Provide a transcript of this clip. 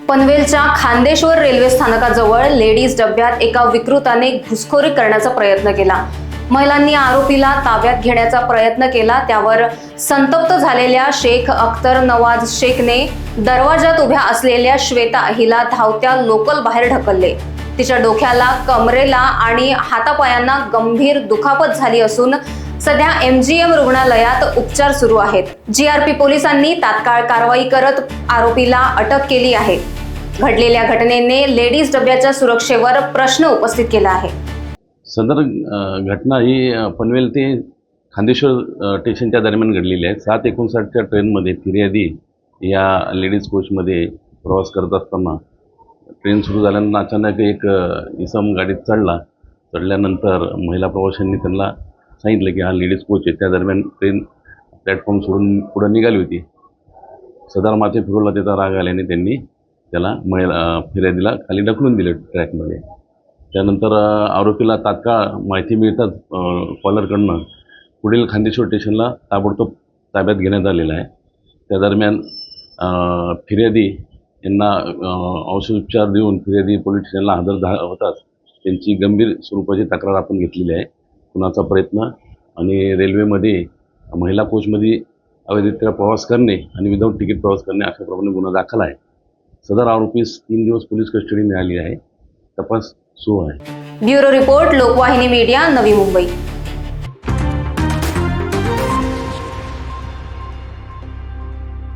पनवेलच्या खांदेश्वर रेल्वे स्थानकाजवळ लेडीज डब्यात एका विकृताने घुसखोरी करण्याचा प्रयत्न केला। महिलांनी आरोपीला ताब्यात घेण्याचा प्रयत्न केला। त्यावर संतप्त झालेल्या शेख अख्तर नवाज शेखने दरवाजात उभ्या असलेल्या श्वेता हिला धावत्या लोकल बाहेर ढकलले। तिच्या डोक्याला, कमरेला आणि हातापायांना गंभीर दुखापत झाली असून सध्या MGM रुग्णालयात उपचार सुरू आहेत। GRP पोलिसांनी तात्काळ कारवाई करत आरोपीला अटक केली आहे। घडलेल्या घटनेने लेडीज डब्याच्या सुरक्षेवर प्रश्न उपस्थित केला आहे। सदर घटना ही पनवेल ते खांदेश्वर स्टेशनच्या दरम्यान घडलेली आहे। 7:59च्या ट्रेनमध्ये फिर्यादी या लेडीज कोचमध्ये प्रवास करत असताना ट्रेन सुरू झाल्यानंतर अचानक एक इसम गाडीत चढल्यानंतर महिला प्रवाशांनी त्यांना सांगितलं की हा लेडीज कोच आहे। त्या दरम्यान ट्रेन प्लॅटफॉर्म सोडून पुढे निघाली होती। सदर माथे फिरवला त्याचा राग आल्याने त्यांनी त्याला फिर्यादीला खाली ढकलून दिले ट्रॅकमध्ये। त्यानंतर आरोपीला तात्काळ माहिती मिळताच कॉलरकडनं पुढील खांदेश्वर स्टेशनला ताबडतोब ताब्यात घेण्यात आलेलं आहे। त्या दरम्यान फिर्यादी यांना औषधोपचार देऊन फिर्यादी पोलीस स्टेशनला हजर होताच त्यांची गंभीर स्वरूपाची तक्रार आपण घेतलेली आहे। खुनाचा प्रयत्न आणि रेल्वेमध्ये महिला कोचमध्ये अवैधरित्या प्रवास करणे आणि विदाऊट तिकीट प्रवास करणे अशाप्रमाणे गुन्हा दाखल आहे। सदर आरोपीस 3 दिवस पोलीस कस्टडी मिळाली आहे। तपास सुरू आहे। Bureau report, लोकवाहिनी media, Navi Mumbai.